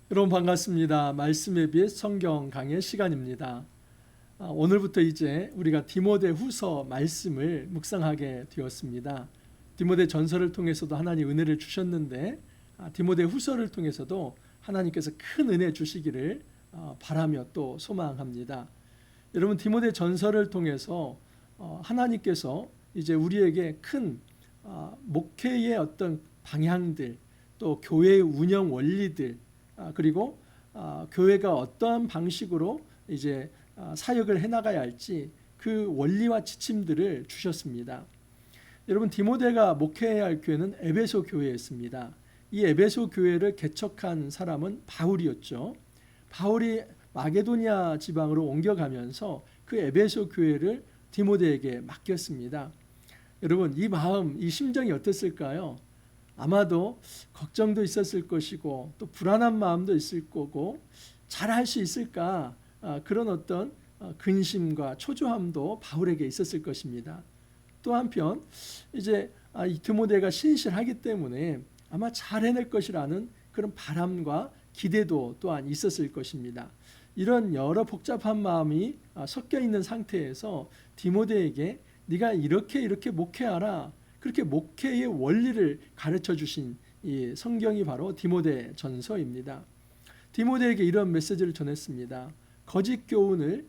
여러분 반갑습니다. 말씀에 비해 성경 강의 시간입니다. 오늘부터 이제 우리가 디모데후서 말씀을 묵상하게 되었습니다. 디모데 전서를 통해서도 하나님 은혜를 주셨는데 디모데후서를 통해서도 하나님께서 큰 은혜 주시기를 바라며 또 소망합니다. 여러분 디모데 전서를 통해서 하나님께서 이제 우리에게 큰 목회의 어떤 방향들, 또 교회의 운영 원리들, 그리고 교회가 어떠한 방식으로 이제 사역을 해나가야 할지 그 원리와 지침들을 주셨습니다. 여러분 디모데가 목회해야 할 교회는 에베소 교회였습니다. 이 에베소 교회를 개척한 사람은 바울이었죠. 바울이 마게도니아 지방으로 옮겨가면서 그 에베소 교회를 디모데에게 맡겼습니다. 여러분 이 마음, 이 심정이 어땠을까요? 아마도 걱정도 있었을 것이고 또 불안한 마음도 있을 거고 잘할 수 있을까 그런 어떤 근심과 초조함도 바울에게 있었을 것입니다. 또 한편 이제 이 디모데가 신실하기 때문에 아마 잘 해낼 것이라는 그런 바람과 기대도 또한 있었을 것입니다. 이런 여러 복잡한 마음이 섞여 있는 상태에서 디모데에게 네가 이렇게 목회하라, 그렇게 목회의 원리를 가르쳐 주신 이 성경이 바로 디모데 전서입니다. 디모데에게 이런 메시지를 전했습니다. 거짓 교훈을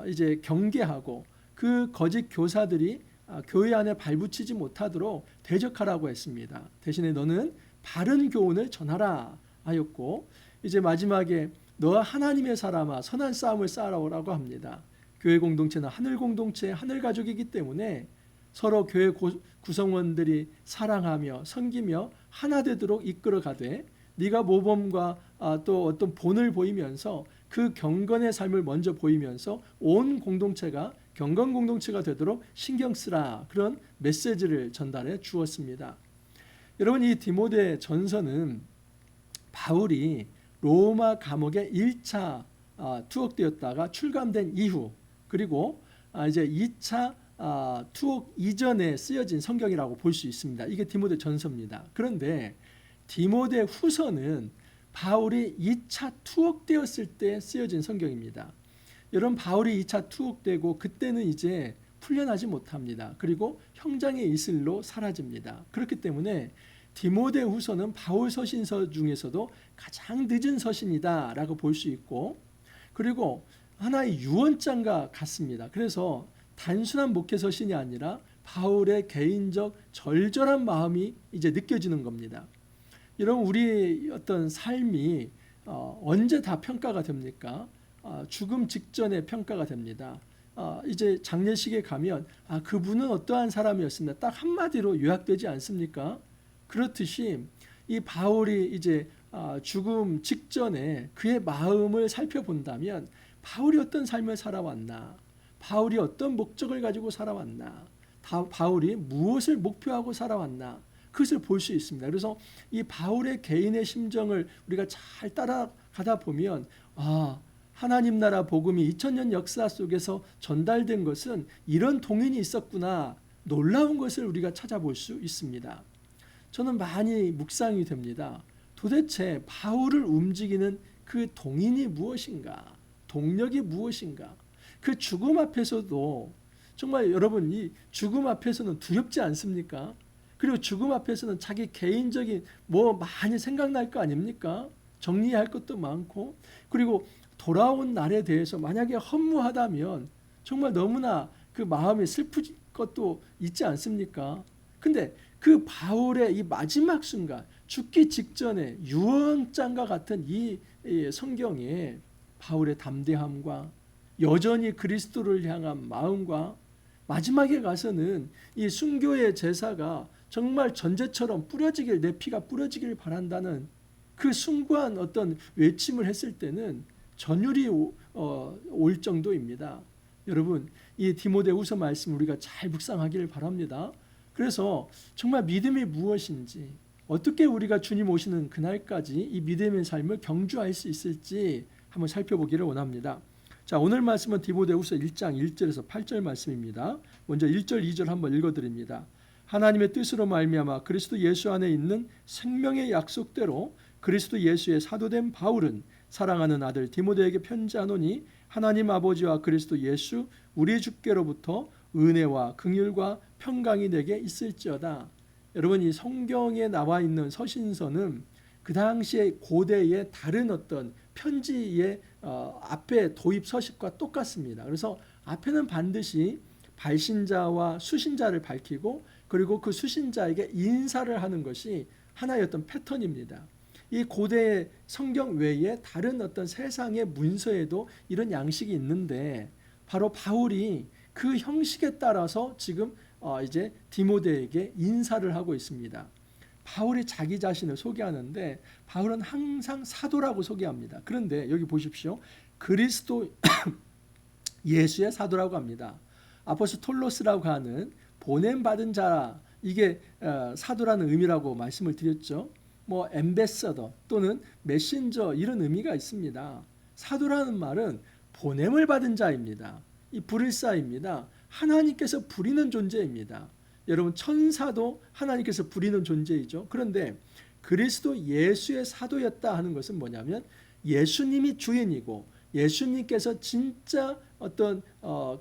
이제 경계하고 그 거짓 교사들이 교회 안에 발붙이지 못하도록 대적하라고 했습니다. 대신에 너는 바른 교훈을 전하라 하였고, 이제 마지막에 너와 하나님의 사람아 선한 싸움을 싸우라고 합니다. 교회 공동체는 하늘 공동체, 하늘 가족이기 때문에 서로 교회 구성원들이 사랑하며 섬기며 하나 되도록 이끌어가되 네가 모범과 또 어떤 본을 보이면서 그 경건의 삶을 먼저 보이면서 온 공동체가 경건 공동체가 되도록 신경 쓰라, 그런 메시지를 전달해 주었습니다. 여러분 이 디모데 전서는 바울이 로마 감옥에 1차 투옥되었다가 출감된 이후, 그리고 이제 2차 투옥 이전에 쓰여진 성경이라고 볼 수 있습니다. 이게 디모데 전서입니다. 그런데 디모데 후서는 바울이 2차 투옥되었을 때 쓰여진 성경입니다. 여러분 바울이 2차 투옥되고 그때는 이제 풀려나지 못합니다. 그리고 형장의 이슬로 사라집니다. 그렇기 때문에 디모데 후서는 바울 서신서 중에서도 가장 늦은 서신이다 라고 볼 수 있고, 그리고 하나의 유언장과 같습니다. 그래서 단순한 목회 서신이 아니라 바울의 개인적 절절한 마음이 이제 느껴지는 겁니다. 여러분 우리 어떤 삶이 언제 다 평가가 됩니까? 죽음 직전에 평가가 됩니다. 이제 장례식에 가면 그분은 어떠한 사람이었습니다, 딱 한마디로 요약되지 않습니까? 그렇듯이 이 바울이 이제 죽음 직전에 그의 마음을 살펴본다면 바울이 어떤 삶을 살아왔나, 바울이 어떤 목적을 가지고 살아왔나, 바울이 무엇을 목표하고 살아왔나, 그것을 볼 수 있습니다. 그래서 이 바울의 개인의 심정을 우리가 잘 따라가다 보면 하나님 나라 복음이 2000년 역사 속에서 전달된 것은 이런 동인이 있었구나, 놀라운 것을 우리가 찾아볼 수 있습니다. 저는 많이 묵상이 됩니다. 도대체 바울을 움직이는 그 동인이 무엇인가, 동력이 무엇인가. 그 죽음 앞에서도 정말 여러분 이 죽음 앞에서는 두렵지 않습니까? 그리고 죽음 앞에서는 자기 개인적인 많이 생각날 거 아닙니까? 정리할 것도 많고, 그리고 돌아온 날에 대해서 만약에 허무하다면 정말 너무나 그 마음이 슬플 것도 있지 않습니까? 근데 그 바울의 이 마지막 순간, 죽기 직전에 유언장과 같은 이 성경에 바울의 담대함과 여전히 그리스도를 향한 마음과 마지막에 가서는 이 순교의 제사가 정말 전제처럼 뿌려지길, 내 피가 뿌려지길 바란다는 그 숭고한 어떤 외침을 했을 때는 전율이 올 정도입니다. 여러분 이 디모데후서 말씀 우리가 잘 묵상하기를 바랍니다. 그래서 정말 믿음이 무엇인지, 어떻게 우리가 주님 오시는 그날까지 이 믿음의 삶을 경주할 수 있을지 한번 살펴보기를 원합니다. 자, 오늘 말씀은 디모데후서 1장 1절에서 8절 말씀입니다. 먼저 1절 2절 한번 읽어드립니다. 하나님의 뜻으로 말미암아 그리스도 예수 안에 있는 생명의 약속대로 그리스도 예수의 사도된 바울은 사랑하는 아들 디모데에게 편지하노니 하나님 아버지와 그리스도 예수 우리 주께로부터 은혜와 긍휼과 평강이 내게 있을지어다. 여러분, 이 성경에 나와 있는 서신서는 그 당시에 고대의 다른 어떤 편지의 앞에 도입 서식과 똑같습니다. 그래서 앞에는 반드시 발신자와 수신자를 밝히고 그리고 그 수신자에게 인사를 하는 것이 하나의 어떤 패턴입니다. 이 고대 성경 외에 다른 어떤 세상의 문서에도 이런 양식이 있는데 바로 바울이 그 형식에 따라서 지금 이제 디모데에게 인사를 하고 있습니다. 바울이 자기 자신을 소개하는데 바울은 항상 사도라고 소개합니다. 그런데 여기 보십시오. 그리스도 예수의 사도라고 합니다. 아포스톨로스라고 하는 보냄받은 자, 이게 사도라는 의미라고 말씀을 드렸죠. 뭐 엠베서더 또는 메신저 이런 의미가 있습니다. 사도라는 말은 보냄을 받은 자입니다. 이 불일사입니다. 하나님께서 부리는 존재입니다. 여러분, 천사도 하나님께서 부리는 존재이죠. 그런데 그리스도 예수의 사도였다 하는 것은 뭐냐면 예수님이 주인이고 예수님께서 진짜 어떤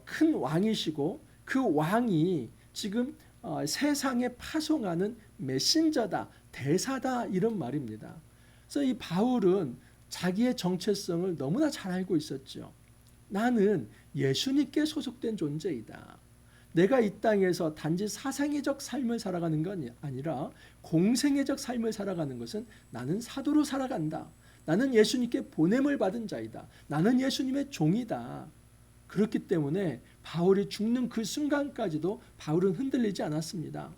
큰 왕이시고 그 왕이 지금 세상에 파송하는 메신저다, 대사다, 이런 말입니다. 그래서 이 바울은 자기의 정체성을 너무나 잘 알고 있었죠. 나는 예수님께 소속된 존재이다. 내가 이 땅에서 단지 사생애적 삶을 살아가는 건 아니라 공생애적 삶을 살아가는 것은 나는 사도로 살아간다. 나는 예수님께 보냄을 받은 자이다. 나는 예수님의 종이다. 그렇기 때문에 바울이 죽는 그 순간까지도 바울은 흔들리지 않았습니다.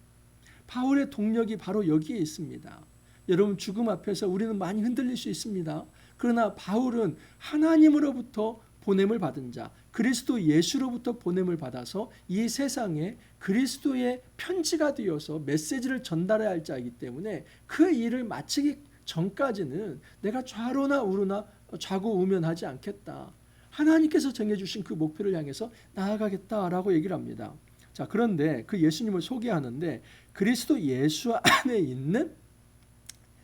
바울의 동력이 바로 여기에 있습니다. 여러분, 죽음 앞에서 우리는 많이 흔들릴 수 있습니다. 그러나 바울은 하나님으로부터 보냄을 받은 자, 그리스도 예수로부터 보냄을 받아서 이 세상에 그리스도의 편지가 되어서 메시지를 전달해야 할 자이기 때문에 그 일을 마치기 전까지는 내가 좌로나 우로나 좌고우면하지 않겠다. 하나님께서 정해주신 그 목표를 향해서 나아가겠다라고 얘기를 합니다. 자, 그런데 그 예수님을 소개하는데 그리스도 예수 안에 있는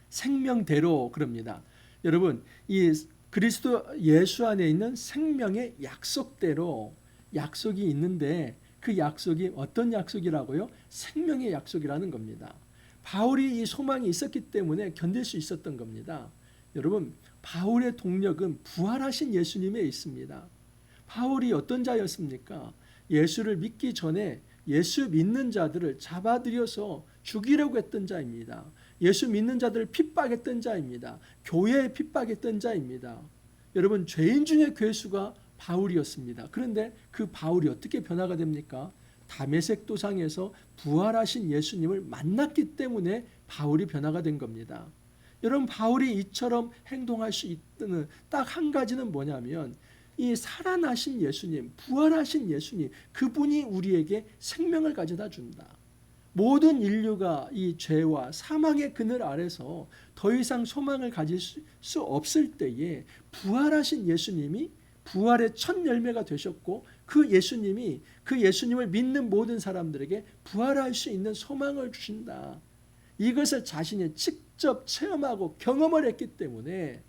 생명대로 그럽니다. 여러분, 이 그리스도 예수 안에 있는 생명의 약속대로 약속이 있는데 그 약속이 어떤 약속이라고요? 생명의 약속이라는 겁니다. 바울이 이 소망이 있었기 때문에 견딜 수 있었던 겁니다. 여러분, 바울의 동력은 부활하신 예수님에 있습니다. 바울이 어떤 자였습니까? 예수를 믿기 전에 예수 믿는 자들을 잡아들여서 죽이려고 했던 자입니다. 예수 믿는 자들을 핍박했던 자입니다. 교회에 핍박했던 자입니다. 여러분, 죄인 중에 괴수가 바울이었습니다. 그런데 그 바울이 어떻게 변화가 됩니까? 다메섹 도상에서 부활하신 예수님을 만났기 때문에 바울이 변화가 된 겁니다. 여러분, 바울이 이처럼 행동할 수 있는 딱 한 가지는 뭐냐면 이 살아나신 예수님, 부활하신 예수님, 그분이 우리에게 생명을 가져다 준다. 모든 인류가 이 죄와 사망의 그늘 아래서 더 이상 소망을 가질 수 없을 때에 부활하신 예수님이 부활의 첫 열매가 되셨고 그 예수님이 그 예수님을 믿는 모든 사람들에게 부활할 수 있는 소망을 주신다. 이것을 자신이 직접 체험하고 경험을 했기 때문에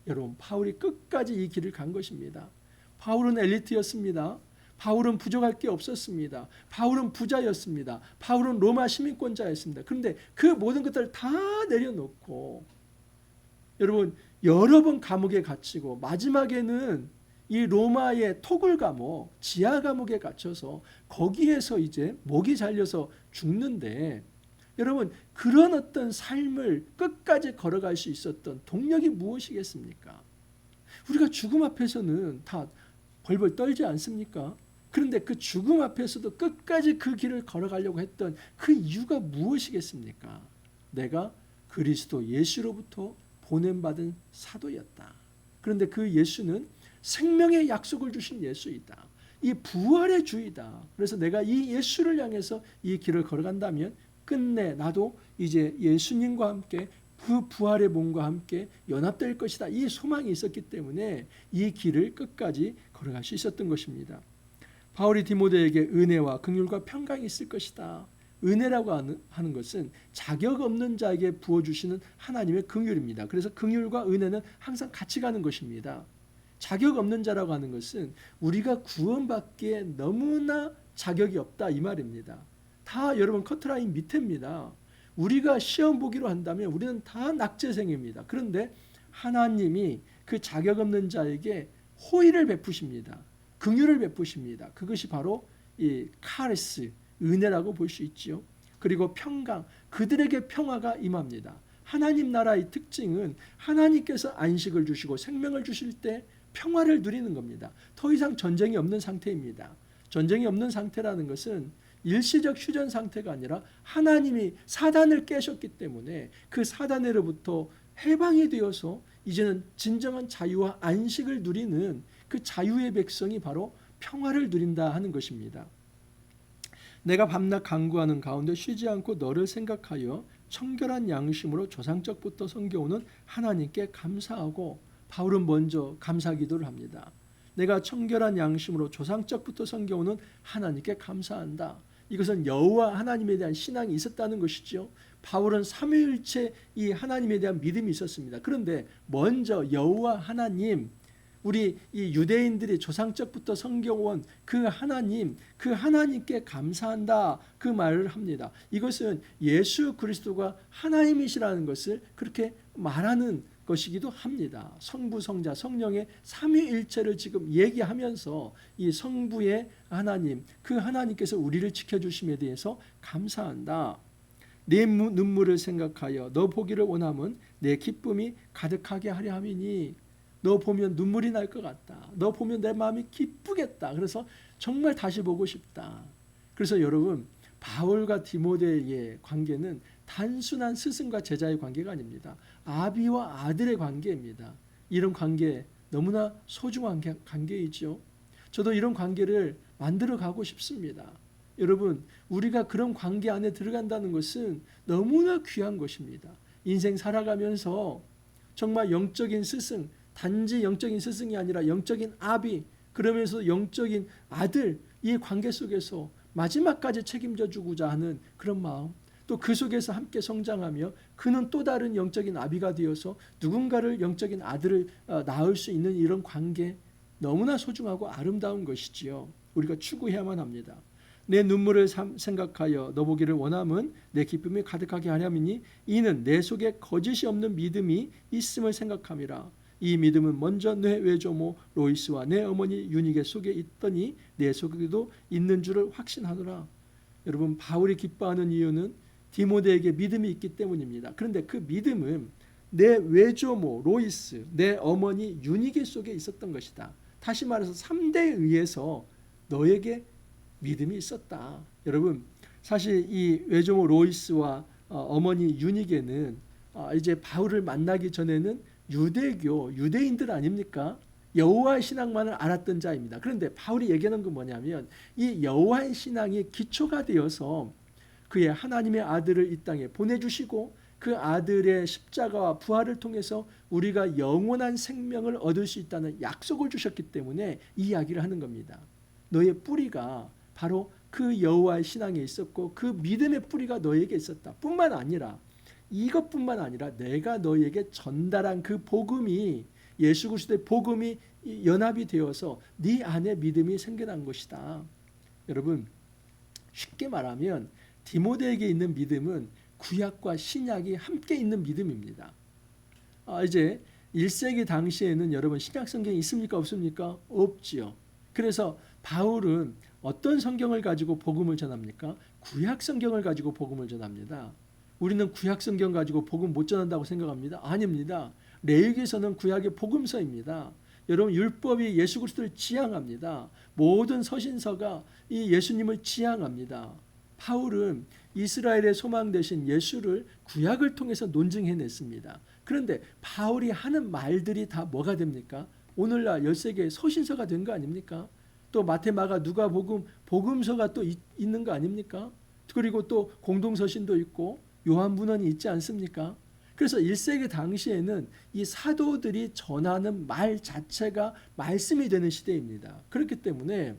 여러분, 바울이 끝까지 이 길을 간 것입니다. 바울은 엘리트였습니다. 바울은 부족할 게 없었습니다. 바울은 부자였습니다. 바울은 로마 시민권자였습니다. 그런데 그 모든 것들을 다 내려놓고 여러분, 여러 번 감옥에 갇히고 마지막에는 이 로마의 토굴 감옥, 지하 감옥에 갇혀서 거기에서 이제 목이 잘려서 죽는데 여러분, 그런 어떤 삶을 끝까지 걸어갈 수 있었던 동력이 무엇이겠습니까? 우리가 죽음 앞에서는 다 벌벌 떨지 않습니까? 그런데 그 죽음 앞에서도 끝까지 그 길을 걸어가려고 했던 그 이유가 무엇이겠습니까? 내가 그리스도 예수로부터 보냄받은 사도였다. 그런데 그 예수는 생명의 약속을 주신 예수이다. 이 부활의 주이다. 그래서 내가 이 예수를 향해서 이 길을 걸어간다면 끝내 나도 이제 예수님과 함께 그 부활의 몸과 함께 연합될 것이다. 이 소망이 있었기 때문에 이 길을 끝까지 걸어갈 수 있었던 것입니다. 바울이 디모데에게 은혜와 긍휼과 평강이 있을 것이다. 은혜라고 하는 것은 자격 없는 자에게 부어주시는 하나님의 긍휼입니다. 그래서 긍휼과 은혜는 항상 같이 가는 것입니다. 자격 없는 자라고 하는 것은 우리가 구원받기에 너무나 자격이 없다 이 말입니다. 다 여러분 커트라인 밑에입니다. 우리가 시험 보기로 한다면 우리는 다 낙제생입니다. 그런데 하나님이 그 자격 없는 자에게 호의를 베푸십니다. 긍휼을 베푸십니다. 그것이 바로 이 카레스, 은혜라고 볼 수 있죠. 그리고 평강, 그들에게 평화가 임합니다. 하나님 나라의 특징은 하나님께서 안식을 주시고 생명을 주실 때 평화를 누리는 겁니다. 더 이상 전쟁이 없는 상태입니다. 전쟁이 없는 상태라는 것은 일시적 휴전 상태가 아니라 하나님이 사단을 깨셨기 때문에 그 사단으로부터 해방이 되어서 이제는 진정한 자유와 안식을 누리는 그 자유의 백성이 바로 평화를 누린다 하는 것입니다. 내가 밤낮 간구하는 가운데 쉬지 않고 너를 생각하여 청결한 양심으로 조상적부터 섬겨오는 하나님께 감사하고, 바울은 먼저 감사 기도를 합니다. 내가 청결한 양심으로 조상적부터 섬겨오는 하나님께 감사한다. 이것은 여호와 하나님에 대한 신앙이 있었다는 것이죠. 바울은 삼위일체 이 하나님에 대한 믿음이 있었습니다. 그런데 먼저 여호와 하나님, 우리 이 유대인들이 조상적부터 섬겨온 그 하나님, 그 하나님께 감사한다 그 말을 합니다. 이것은 예수 그리스도가 하나님이시라는 것을 그렇게 말하는 것이기도 합니다. 성부, 성자, 성령의 삼위일체를 지금 얘기하면서 이 성부의 하나님, 그 하나님께서 우리를 지켜주심에 대해서 감사한다. 내 눈물을 생각하여 너 보기를 원함은 내 기쁨이 가득하게 하려 함이니, 너 보면 눈물이 날 것 같다. 너 보면 내 마음이 기쁘겠다. 그래서 정말 다시 보고 싶다. 그래서 여러분, 바울과 디모데의 관계는 단순한 스승과 제자의 관계가 아닙니다. 아비와 아들의 관계입니다. 이런 관계 너무나 소중한 관계이죠. 저도 이런 관계를 만들어 가고 싶습니다. 여러분, 우리가 그런 관계 안에 들어간다는 것은 너무나 귀한 것입니다. 인생 살아가면서 정말 영적인 스승, 단지 영적인 스승이 아니라 영적인 아비, 그러면서 영적인 아들, 이 관계 속에서 마지막까지 책임져 주고자 하는 그런 마음, 또 그 속에서 함께 성장하며 그는 또 다른 영적인 아비가 되어서 누군가를 영적인 아들을 낳을 수 있는 이런 관계, 너무나 소중하고 아름다운 것이지요. 우리가 추구해야만 합니다. 내 눈물을 생각하여 너 보기를 원함은 내 기쁨이 가득하게 하려니니 이는 내 속에 거짓이 없는 믿음이 있음을 생각함이라. 이 믿음은 먼저 내 외조모 로이스와 내 어머니 유니게 속에 있더니 내 속에도 있는 줄을 확신하노라. 여러분, 바울이 기뻐하는 이유는 디모데에게 믿음이 있기 때문입니다. 그런데 그 믿음은 내 외조모 로이스, 내 어머니 유니게 속에 있었던 것이다. 다시 말해서 3대에 의해서 너에게 믿음이 있었다. 여러분, 사실 이 외조모 로이스와 어머니 유니게는 이제 바울을 만나기 전에는 유대교, 유대인들 아닙니까? 여호와의 신앙만을 알았던 자입니다. 그런데 바울이 얘기하는 건 뭐냐면 이 여호와의 신앙이 기초가 되어서 그의 하나님의 아들을 이 땅에 보내주시고 그 아들의 십자가와 부활을 통해서 우리가 영원한 생명을 얻을 수 있다는 약속을 주셨기 때문에 이 이야기를 하는 겁니다. 너의 뿌리가 바로 그 여호와의 신앙에 있었고 그 믿음의 뿌리가 너에게 있었다. 뿐만 아니라 이것뿐만 아니라 내가 너에게 전달한 그 복음이, 예수 그리스도의 복음이 연합이 되어서 네 안에 믿음이 생겨난 것이다. 여러분, 쉽게 말하면 디모데에게 있는 믿음은 구약과 신약이 함께 있는 믿음입니다. 이제 1세기 당시에는 여러분 신약 성경이 있습니까? 없습니까? 없지요. 그래서 바울은 어떤 성경을 가지고 복음을 전합니까? 구약 성경을 가지고 복음을 전합니다. 우리는 구약 성경 가지고 복음 못 전한다고 생각합니다. 아닙니다. 레위기서는 구약의 복음서입니다. 여러분, 율법이 예수 그리스도를 지향합니다. 모든 서신서가 이 예수님을 지향합니다. 바울은 이스라엘의 소망 되신 예수를 구약을 통해서 논증해냈습니다. 그런데 바울이 하는 말들이 다 뭐가 됩니까? 오늘날 13개의 서신서가 된 거 아닙니까? 또 마태, 마가, 누가 복음서가 또 있는 거 아닙니까? 그리고 또 공동서신도 있고 요한문헌이 있지 않습니까? 그래서 1세기 당시에는 이 사도들이 전하는 말 자체가 말씀이 되는 시대입니다. 그렇기 때문에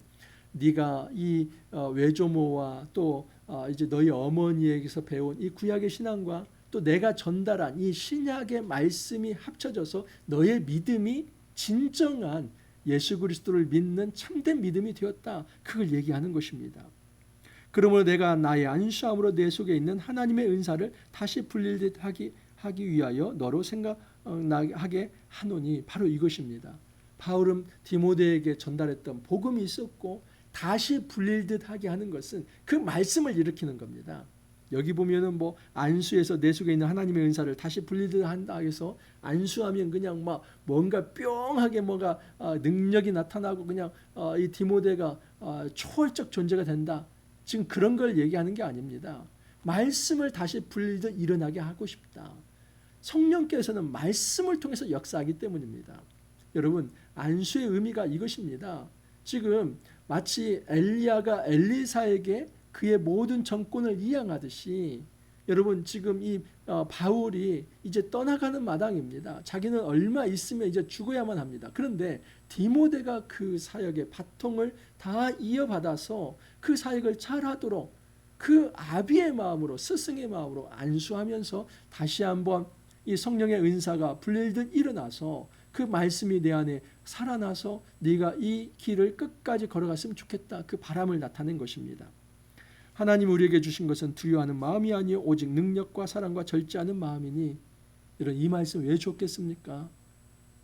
네가 이 외조모와 또 이제 너희 어머니에게서 배운 이 구약의 신앙과 또 내가 전달한 이 신약의 말씀이 합쳐져서 너의 믿음이 진정한 예수 그리스도를 믿는 참된 믿음이 되었다. 그걸 얘기하는 것입니다. 그러므로 내가 나의 안수함으로 내 속에 있는 하나님의 은사를 다시 불릴듯 하기 위하여 너로 생각하게 하노니, 바로 이것입니다. 바울은 디모데에게 전달했던 복음이 있었고 다시 불릴듯 하게 하는 것은 그 말씀을 일으키는 겁니다. 여기 보면은 뭐 안수해서 내 속에 있는 하나님의 은사를 다시 불리듯 한다 해서, 안수하면 그냥 막 뭔가 뿅하게 뭔가 능력이 나타나고 그냥 이 디모데가 초월적 존재가 된다, 지금 그런 걸 얘기하는 게 아닙니다. 말씀을 다시 불리듯 일어나게 하고 싶다. 성령께서는 말씀을 통해서 역사하기 때문입니다. 여러분, 안수의 의미가 이것입니다. 지금 마치 엘리야가 엘리사에게 그의 모든 정권을 이양하듯이, 여러분 지금 이 바울이 이제 떠나가는 마당입니다. 자기는 얼마 있으면 이제 죽어야만 합니다. 그런데 디모데가 그 사역의 바통을 다 이어받아서 그 사역을 잘하도록 그 아비의 마음으로, 스승의 마음으로 안수하면서 다시 한번 이 성령의 은사가 불릴듯 일어나서 그 말씀이 내 안에 살아나서 네가 이 길을 끝까지 걸어갔으면 좋겠다, 그 바람을 나타낸 것입니다. 하나님 우리에게 주신 것은 두려워하는 마음이 아니요 오직 능력과 사랑과 절제하는 마음이니. 이런 이 말씀 왜 줬겠습니까?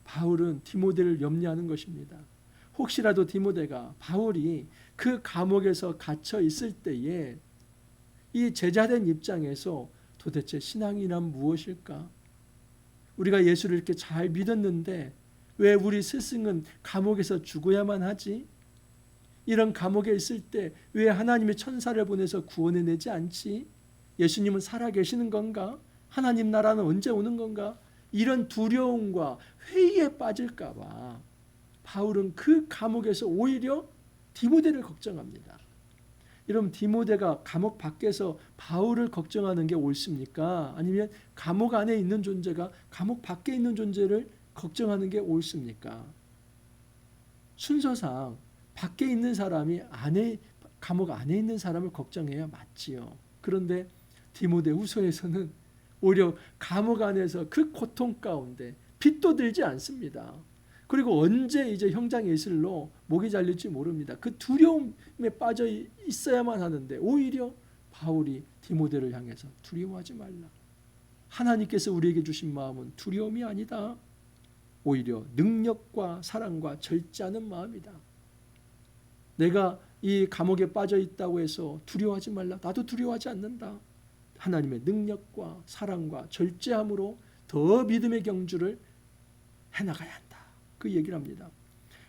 바울은 디모데를 염려하는 것입니다. 혹시라도 디모데가, 바울이 그 감옥에서 갇혀 있을 때에 이 제자된 입장에서 도대체 신앙이란 무엇일까? 우리가 예수를 이렇게 잘 믿었는데 왜 우리 스승은 감옥에서 죽어야만 하지? 이런 감옥에 있을 때 왜 하나님의 천사를 보내서 구원해내지 않지? 예수님은 살아계시는 건가? 하나님 나라는 언제 오는 건가? 이런 두려움과 회의에 빠질까 봐 바울은 그 감옥에서 오히려 디모데를 걱정합니다. 여러분, 디모데가 감옥 밖에서 바울을 걱정하는 게 옳습니까? 아니면 감옥 안에 있는 존재가 감옥 밖에 있는 존재를 걱정하는 게 옳습니까? 순서상 밖에 있는 사람이 감옥 안에 있는 사람을 걱정해야 맞지요. 그런데 디모데후서에서는 오히려 감옥 안에서 그 고통 가운데 빛도 들지 않습니다. 그리고 언제 이제 형장 예술로 목이 잘릴지 모릅니다. 그 두려움에 빠져 있어야만 하는데 오히려 바울이 디모데를 향해서 두려워하지 말라. 하나님께서 우리에게 주신 마음은 두려움이 아니다. 오히려 능력과 사랑과 절제하는 마음이다. 내가 이 감옥에 빠져 있다고 해서 두려워하지 말라. 나도 두려워하지 않는다. 하나님의 능력과 사랑과 절제함으로 더 믿음의 경주를 해나가야 한다. 그 얘기를 합니다.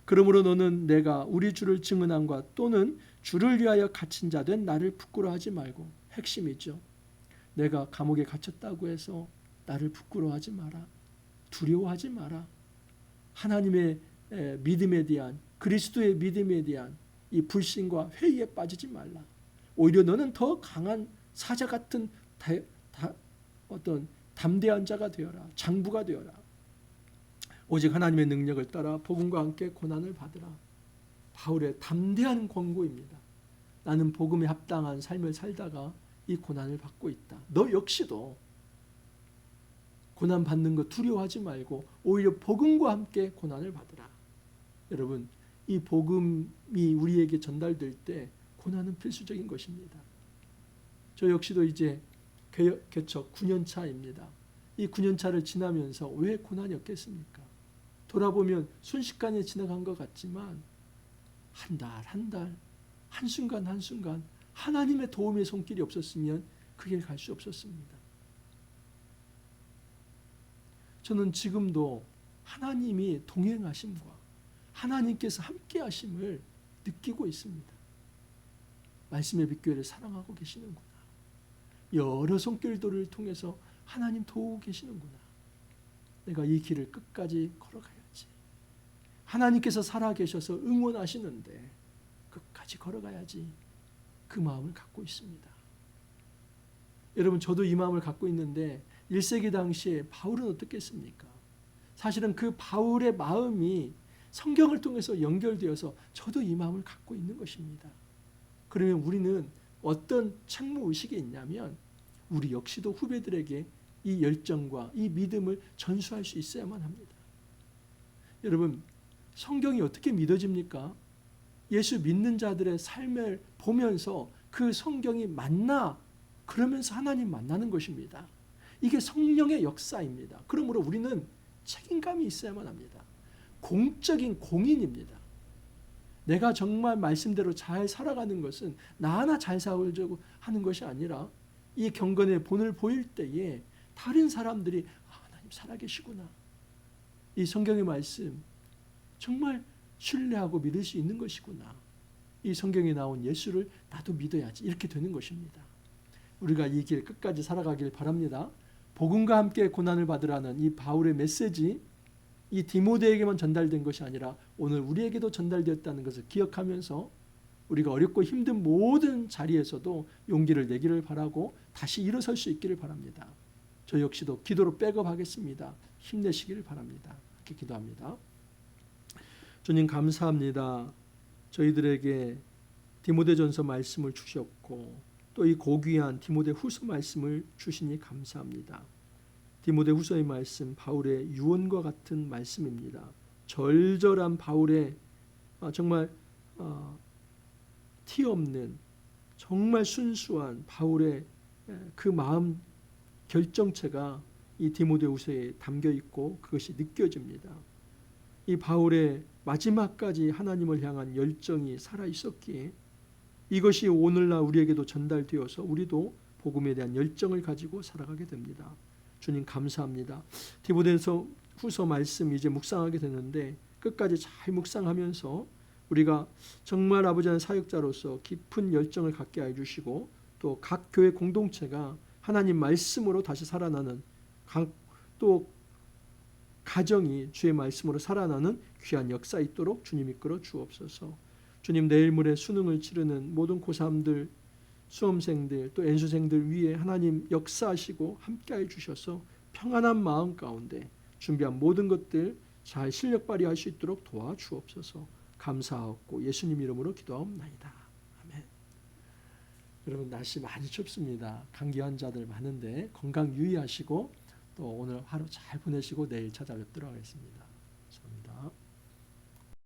그러므로 너는 내가 우리 주를 증언함과 또는 주를 위하여 갇힌 자 된 나를 부끄러워하지 말고, 핵심이죠. 내가 감옥에 갇혔다고 해서 나를 부끄러워하지 마라. 두려워하지 마라. 하나님의 믿음에 대한, 그리스도의 믿음에 대한 이 불신과 회의에 빠지지 말라. 오히려 너는 더 강한 사자 같은 어떤 담대한 자가 되어라. 장부가 되어라. 오직 하나님의 능력을 따라 복음과 함께 고난을 받으라. 바울의 담대한 권고입니다. 나는 복음에 합당한 삶을 살다가 이 고난을 받고 있다. 너 역시도 고난 받는 거 두려워하지 말고 오히려 복음과 함께 고난을 받으라. 여러분, 이 복음이 우리에게 전달될 때 고난은 필수적인 것입니다. 저 역시도 이제 개척 9년 차입니다. 이 9년 차를 지나면서 왜 고난이 없겠습니까? 돌아보면 순식간에 지나간 것 같지만 한 달 한 달, 한순간 한순간 하나님의 도움의 손길이 없었으면 그 길 갈 수 없었습니다. 저는 지금도 하나님이 동행하심과 하나님께서 함께 하심을 느끼고 있습니다. 말씀의 빛교회를 사랑하고 계시는구나. 여러 손길들을 통해서 하나님 도우고 계시는구나. 내가 이 길을 끝까지 걸어가야지. 하나님께서 살아계셔서 응원하시는데 끝까지 걸어가야지. 그 마음을 갖고 있습니다. 여러분, 저도 이 마음을 갖고 있는데 1세기 당시에 바울은 어떻겠습니까? 사실은 그 바울의 마음이 성경을 통해서 연결되어서 저도 이 마음을 갖고 있는 것입니다. 그러면 우리는 어떤 책무의식이 있냐면 우리 역시도 후배들에게 이 열정과 이 믿음을 전수할 수 있어야만 합니다. 여러분, 성경이 어떻게 믿어집니까? 예수 믿는 자들의 삶을 보면서 그 성경이 맞나? 그러면서 하나님 만나는 것입니다. 이게 성령의 역사입니다. 그러므로 우리는 책임감이 있어야만 합니다. 공적인 공인입니다. 내가 정말 말씀대로 잘 살아가는 것은 나 하나 잘 살려고 하는 것이 아니라 이 경건의 본을 보일 때에 다른 사람들이 하나님 살아계시구나. 이 성경의 말씀 정말 신뢰하고 믿을 수 있는 것이구나. 이 성경에 나온 예수를 나도 믿어야지. 이렇게 되는 것입니다. 우리가 이 길 끝까지 살아가길 바랍니다. 복음과 함께 고난을 받으라는 이 바울의 메시지, 이 디모데에게만 전달된 것이 아니라 오늘 우리에게도 전달되었다는 것을 기억하면서 우리가 어렵고 힘든 모든 자리에서도 용기를 내기를 바라고 다시 일어설 수 있기를 바랍니다. 저 역시도 기도로 백업하겠습니다. 힘내시기를 바랍니다. 이렇게 기도합니다. 주님 감사합니다. 저희들에게 디모데전서 말씀을 주셨고 또 이 고귀한 디모데후서 말씀을 주시니 감사합니다. 디모데후서의 말씀 바울의 유언과 같은 말씀입니다. 절절한 바울의 정말 티 없는 정말 순수한 바울의 그 마음 결정체가 이 디모데후서에 담겨 있고 그것이 느껴집니다. 이 바울의 마지막까지 하나님을 향한 열정이 살아 있었기에 이것이 오늘날 우리에게도 전달되어서 우리도 복음에 대한 열정을 가지고 살아가게 됩니다. 주님 감사합니다. 디모데서 후서 말씀 이제 묵상하게 되는데 끝까지 잘 묵상하면서 우리가 정말 아버지 하나님 사역자로서 깊은 열정을 갖게 해주시고 또 각 교회 공동체가 하나님 말씀으로 다시 살아나는 또 가정이 주의 말씀으로 살아나는 귀한 역사 있도록 주님 이끌어 주옵소서. 주님 내일 모레 수능을 치르는 모든 고3들, 수험생들 또 연수생들 위에 하나님 역사하시고 함께해 주셔서 평안한 마음 가운데 준비한 모든 것들 잘 실력 발휘할 수 있도록 도와주옵소서. 감사하고 예수님 이름으로 기도하옵나이다. 아멘. 여러분 날씨 많이 춥습니다. 감기 환자들 많은데 건강 유의하시고 또 오늘 하루 잘 보내시고 내일 찾아뵙도록 하겠습니다.